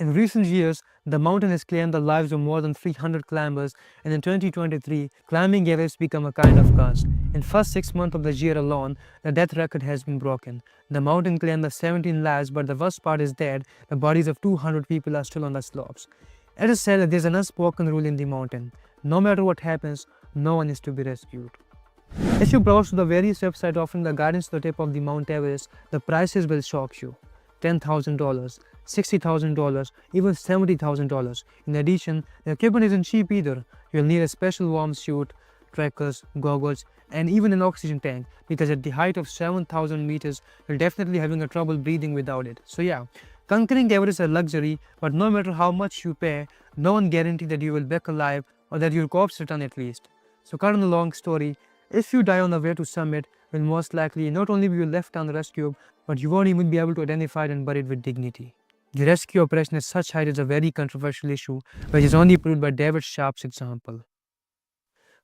In recent years, the mountain has claimed the lives of more than 300 climbers, and in 2023, climbing Everest became a kind of curse. In first 6 months of the year alone, the death record has been broken. The mountain claimed the 17 lives, but the worst part is that the bodies of 200 people are still on the slopes. It is said that there is an unspoken rule in the mountain. No matter what happens, no one is to be rescued. If you browse to the various websites offering the guidance to the tip of the Mount Everest, the prices will shock you. $10,000, $60,000, even $70,000. In addition, the equipment isn't cheap either. You'll need a special warm suit, trackers, goggles, and even an oxygen tank, because at the height of 7,000 meters, you're definitely having a trouble breathing without it. So yeah, conquering Everest is a luxury, but no matter how much you pay, no one guarantees that you will be back alive or that your corpse return at least. So cut on the long story, if you die on the way to summit, will most likely not only be you left unrescued, but you won't even be able to identify it and bury it with dignity. The rescue operation at such height is a very controversial issue, which is only proved by David Sharp's example.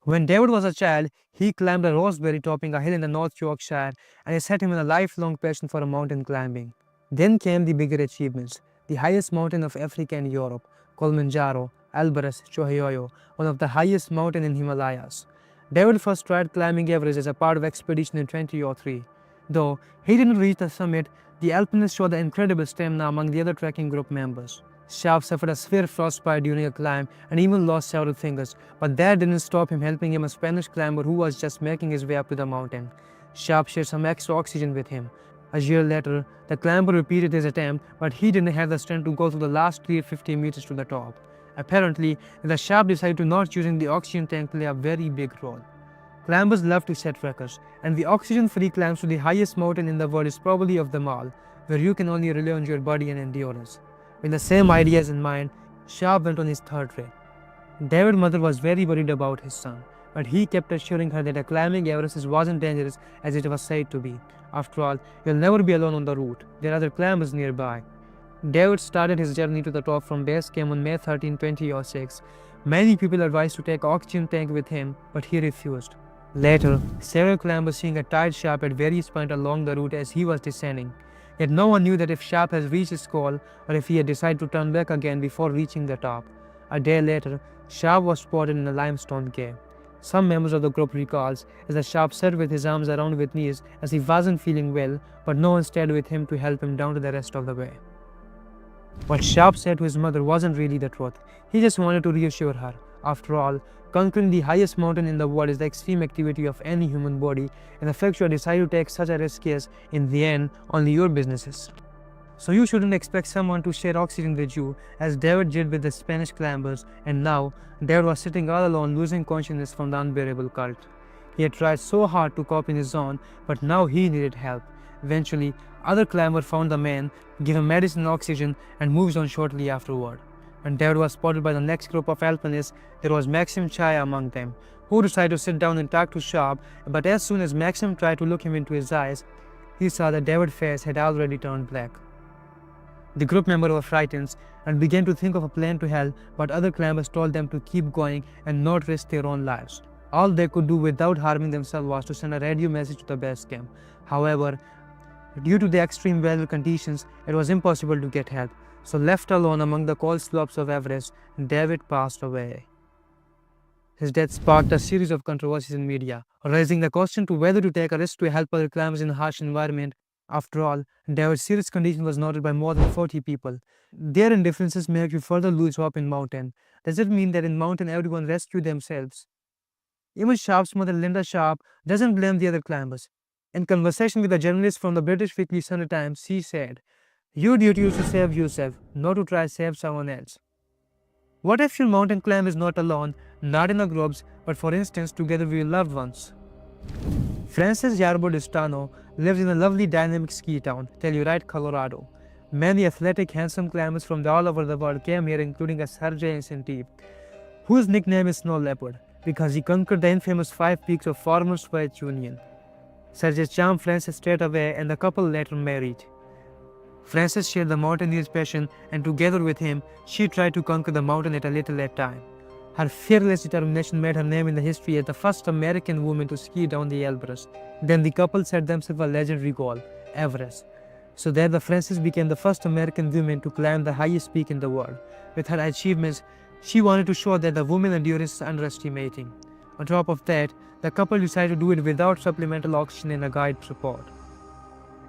When David was a child, he climbed a roseberry topping a hill in the North Yorkshire, and it set him in a lifelong passion for mountain climbing. Then came the bigger achievements, the highest mountain of Africa and Europe, Kilimanjaro, Elbrus, Chohayoyo, one of the highest mountains in Himalayas. David first tried climbing Everest as a part of expedition in 2003. Though he didn't reach the summit, the alpinists showed the incredible stamina among the other trekking group members. Sharp suffered a severe frostbite during a climb and even lost several fingers, but that didn't stop him helping a Spanish climber who was just making his way up to the mountain. Sharp shared some extra oxygen with him. A year later, the climber repeated his attempt, but he didn't have the strength to go through the last 350 meters to the top. Apparently, the Sharp decided to not using the oxygen tank play a very big role. Climbers love to set records, and the oxygen-free climbs to the highest mountain in the world is probably of them all, where you can only rely on your body and endurance. With the same ideas in mind, Sharp went on his third trip. David's mother was very worried about his son, but he kept assuring her that climbing Everest wasn't dangerous as it was said to be. After all, you'll never be alone on the route. There are other climbers nearby. David started his journey to the top from base camp on May 13, 2006. Many people advised to take an oxygen tank with him, but he refused. Later, several climbers seeing a tight Sharp at various points along the route as he was descending. Yet no one knew that if Sharp has reached his goal or if he had decided to turn back again before reaching the top. A day later, Sharp was spotted in a limestone cave. Some members of the group recalls as the Sharp sat with his arms around his knees as he wasn't feeling well, but no one stayed with him to help him down to the rest of the way. What Sharp said to his mother wasn't really the truth. He just wanted to reassure her. After all, conquering the highest mountain in the world is the extreme activity of any human body, and the fact you decide to take such a risk is, in the end, only your business. So you shouldn't expect someone to share oxygen with you, as David did with the Spanish climbers, and now David was sitting all alone, losing consciousness from the unbearable cold. He had tried so hard to cope in his zone, but now he needed help. Eventually, other climbers found the man, gave him medicine and oxygen, and moved on shortly afterward. When David was spotted by the next group of alpinists, there was Maxim Chaya among them, who decided to sit down and talk to Sharp, but as soon as Maxim tried to look him into his eyes, he saw that David's face had already turned black. The group members were frightened and began to think of a plan to help, but other climbers told them to keep going and not risk their own lives. All they could do without harming themselves was to send a radio message to the base camp. However, due to the extreme weather conditions, it was impossible to get help. So left alone among the cold slopes of Everest, David passed away. His death sparked a series of controversies in media, raising the question to whether to take a risk to help other climbers in a harsh environment. After all, David's serious condition was noted by more than 40 people. Their indifferences make you further lose hope in mountain. Does it mean that in mountain everyone rescue themselves? Even Sharp's mother, Linda Sharp, doesn't blame the other climbers. In conversation with a journalist from the British weekly Sunday Times, she said, "Your duty is to save yourself, not to try to save someone else." What if your mountain climb is not alone, not in a groups, but for instance together with your loved ones? Francis Yarbo Distano lives in a lovely dynamic ski town, Telluride, Colorado. Many athletic, handsome climbers from all over the world came here, including a Sergei and whose nickname is Snow Leopard, because he conquered the infamous 5 peaks of former Soviet Union. Sergei charmed Francis straight away, and the couple later married. Francis shared the mountaineer's passion, and together with him, she tried to conquer the mountain at a little at a time. Her fearless determination made her name in the history as the first American woman to ski down the Elbrus. Then the couple set themselves a legendary goal, Everest. So there the Frances became the first American woman to climb the highest peak in the world. With her achievements, she wanted to show that the woman endurance is underestimating. On top of that, the couple decided to do it without supplemental oxygen and a guide support.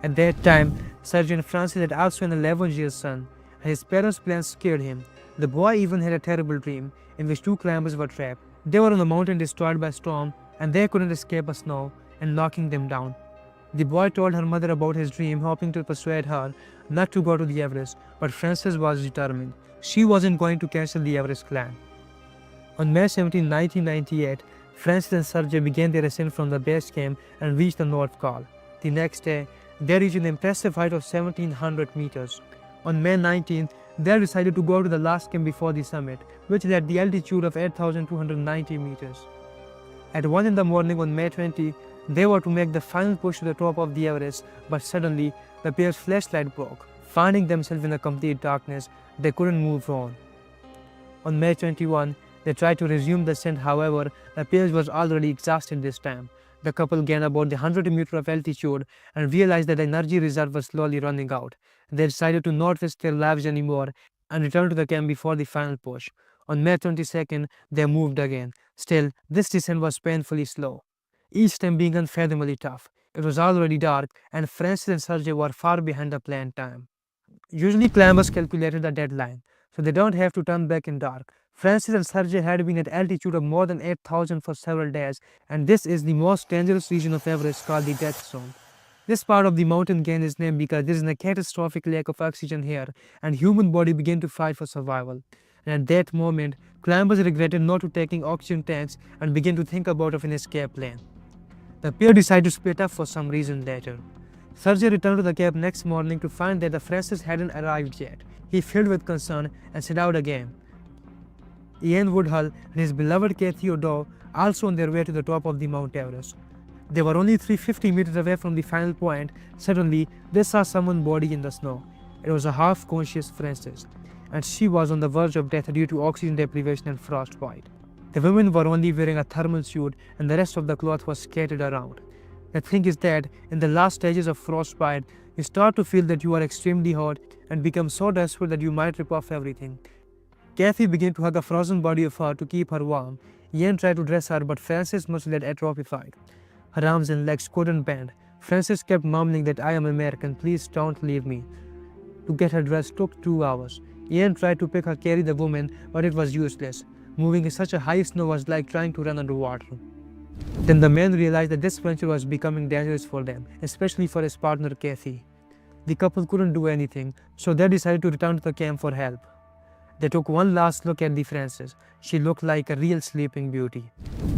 At that time, Sergei Francis had also an 11-year son, and his parents' plans scared him. The boy even had a terrible dream in which two climbers were trapped. They were on a mountain destroyed by a storm, and they couldn't escape a snow and knocking them down. The boy told her mother about his dream, hoping to persuade her not to go to the Everest, but Frances was determined. She wasn't going to cancel the Everest climb. On May 17, 1998, Frances and Sergei began their ascent from the base camp and reached the North Col. The next day, they reached an impressive height of 1700 meters. On May 19th, they decided to go to the last camp before the summit, which is at the altitude of 8,290 meters. At 1 in the morning on May 20, they were to make the final push to the top of the Everest, but suddenly the pair's flashlight broke. Finding themselves in a complete darkness, they couldn't move on. On May 21, they tried to resume the ascent, however, the pair was already exhausted this time. The couple gained about the 100 meters of altitude and realized that the energy reserve was slowly running out. They decided to not risk their lives anymore and returned to the camp before the final push. On May 22nd, they moved again. Still, this descent was painfully slow, each time being unfathomably tough. It was already dark, and Francis and Sergei were far behind the planned time. Usually, climbers calculated the deadline, so they don't have to turn back in dark. Francis and Sergei had been at altitude of more than 8,000 for several days, and this is the most dangerous region of Everest called the death zone. This part of the mountain gained its name because there is a catastrophic lack of oxygen here, and human body began to fight for survival. And at that moment, climbers regretted not taking oxygen tanks and began to think about an escape plan. The pair decided to split up for some reason later. Sergei returned to the camp next morning to find that the Francis hadn't arrived yet. He filled with concern and set out again. Ian Woodhull and his beloved Kathy O'Dowd also on their way to the top of the Mount Everest. They were only 350 meters away from the final point. Suddenly, they saw someone's body in the snow. It was a half-conscious Frances, and she was on the verge of death due to oxygen deprivation and frostbite. The women were only wearing a thermal suit and the rest of the cloth was scattered around. The thing is that in the last stages of frostbite, you start to feel that you are extremely hot and become so desperate that you might rip off everything. Kathy began to hug a frozen body of her to keep her warm. Ian tried to dress her, but Frances' muscles had atrophied. Her arms and legs couldn't bend. Frances kept mumbling that I am American, please don't leave me. To get her dressed took 2 hours. Ian tried to pick her carry the woman, but it was useless. Moving in such a high snow was like trying to run underwater. Then the men realized that this venture was becoming dangerous for them, especially for his partner Kathy. The couple couldn't do anything, so they decided to return to the camp for help. They took one last look at the Frances. She looked like a real sleeping beauty.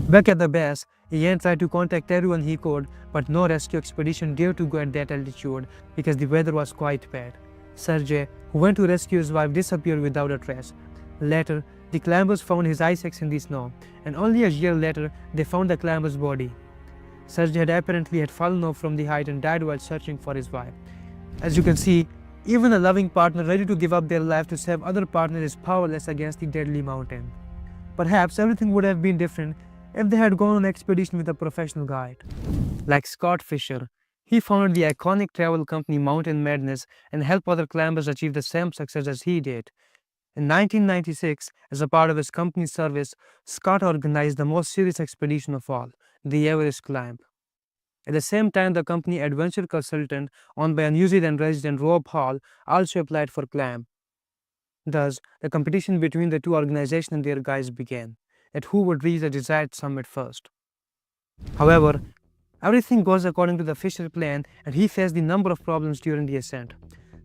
Back at the base, Ian tried to contact everyone he could, but no rescue expedition dared to go at that altitude because the weather was quite bad. Sergei, who went to rescue his wife, disappeared without a trace. Later, the climbers found his eye sacs in the snow, and only a year later, they found the climber's body. Sergei had apparently fallen off from the height and died while searching for his wife. As you can see, even a loving partner ready to give up their life to save other partners is powerless against the deadly mountain. Perhaps everything would have been different if they had gone on an expedition with a professional guide. Like Scott Fisher, he founded the iconic travel company Mountain Madness and helped other climbers achieve the same success as he did. In 1996, as a part of his company's service, Scott organized the most serious expedition of all, the Everest climb. At the same time, the company Adventure Consultant, owned by a New Zealand resident Rob Hall, also applied for climb. Thus, the competition between the two organizations and their guides began, at who would reach the desired summit first. However, everything goes according to the Fisher plan, and he faced a number of problems during the ascent.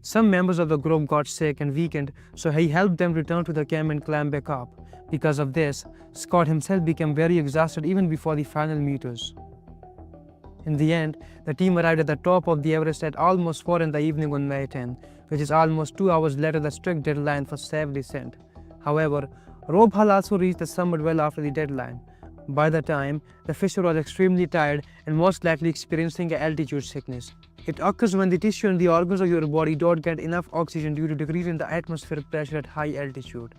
Some members of the group got sick and weakened, so he helped them return to the camp and climb back up. Because of this, Scott himself became very exhausted even before the final meters. In the end, the team arrived at the top of the Everest at almost 4 in the evening on May 10, which is almost 2 hours later the strict deadline for safe descent. However, Rob Hall also reached the summit well after the deadline. By the time, the Fisher was extremely tired and most likely experiencing altitude sickness. It occurs when the tissue and the organs of your body don't get enough oxygen due to decrease in the atmospheric pressure at high altitude.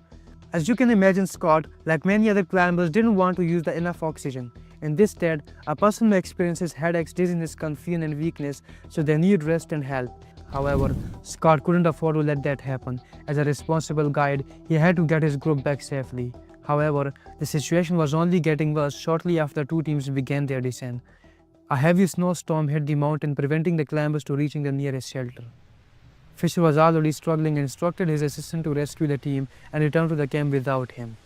As you can imagine, Scott, like many other climbers, didn't want to use enough oxygen. In this state, a person who experiences headaches, dizziness, confusion and weakness, so they need rest and help. However, Scott couldn't afford to let that happen. As a responsible guide, he had to get his group back safely. However, the situation was only getting worse shortly after the two teams began their descent. A heavy snowstorm hit the mountain, preventing the climbers to reaching the nearest shelter. Fisher was already struggling and instructed his assistant to rescue the team and return to the camp without him.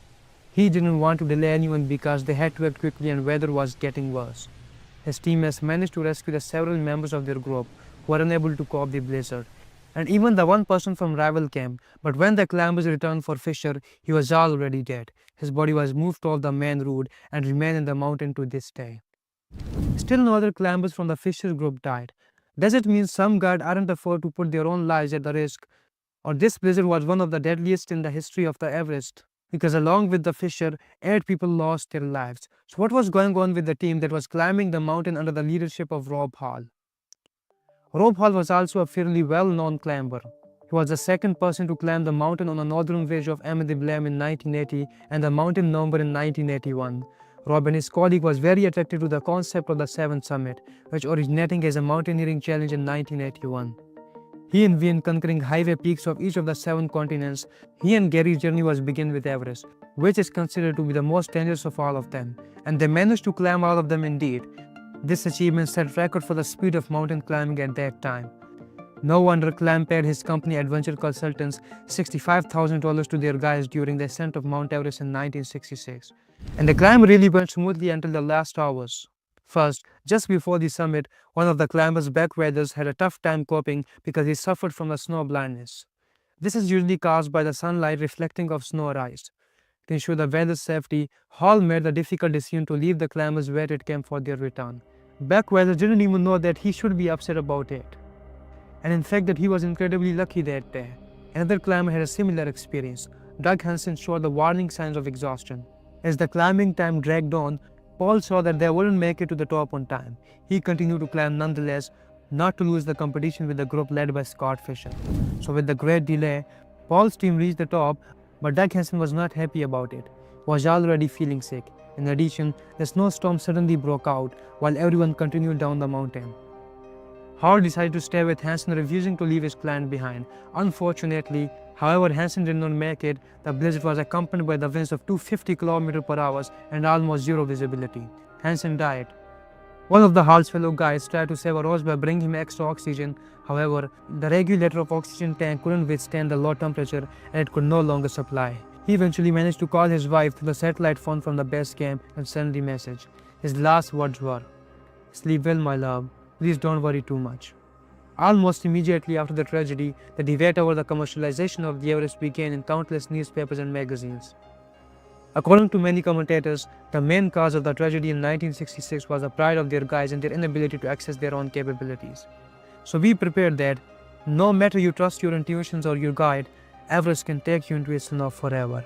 He didn't want to delay anyone because they had to act quickly and weather was getting worse. His teammates managed to rescue the several members of their group who were unable to cope the blizzard, and even the one person from rival camp. But when the climbers returned for Fisher, he was already dead. His body was moved off the main route and remained in the mountain to this day. Still, no other climbers from the Fisher group died. Does it mean some guides aren't afford to put their own lives at the risk? Or this blizzard was one of the deadliest in the history of the Everest? Because along with the Fisher, 8 people lost their lives. So what was going on with the team that was climbing the mountain under the leadership of Rob Hall? Rob Hall was also a fairly well-known climber. He was the second person to climb the mountain on the northern ridge of Am de Blam in 1980 and the mountain number in 1981. Rob and his colleague was very attracted to the concept of the Seventh Summit, which originating as a mountaineering challenge in 1981. He and Wien conquering highway peaks of each of the 7 continents. He and Gary's journey was begin with Everest, which is considered to be the most dangerous of all of them, and they managed to climb all of them indeed. This achievement set record for the speed of mountain climbing at that time. No wonder Climb paid his company Adventure Consultants $65,000 to their guides during the ascent of Mount Everest in 1966. And the climb really went smoothly until the last hours. First, just before the summit, one of the climbers' back waders had a tough time coping because he suffered from the snow blindness. This is usually caused by the sunlight reflecting off snow or ice. To ensure the weather's safety, Hall made the difficult decision to leave the climbers where at camp for their return. Backwaders didn't even know that he should be upset about it, and in fact that he was incredibly lucky that day. Another climber had a similar experience. Doug Hansen showed the warning signs of exhaustion. As the climbing time dragged on, Paul saw that they wouldn't make it to the top on time. He continued to climb nonetheless, not to lose the competition with the group led by Scott Fisher. So with the great delay, Paul's team reached the top, but Doug Hansen was not happy about it. He was already feeling sick. In addition, the snowstorm suddenly broke out while everyone continued down the mountain. Howard decided to stay with Hansen, refusing to leave his client behind. Unfortunately, however, Hansen did not make it. The blizzard was accompanied by the winds of 250 km/h and almost zero visibility. Hansen died. One of the Hall's fellow guides tried to save Rose by bringing him extra oxygen. However, the regulator of oxygen tank couldn't withstand the low temperature and it could no longer supply. He eventually managed to call his wife through the satellite phone from the base camp and send the message. His last words were, "Sleep well, my love. Please don't worry too much." Almost immediately after the tragedy, the debate over the commercialization of the Everest began in countless newspapers and magazines. According to many commentators, the main cause of the tragedy in 1966 was the pride of their guides and their inability to access their own capabilities. So be prepared that, no matter you trust your intuitions or your guide, Everest can take you into its snow forever.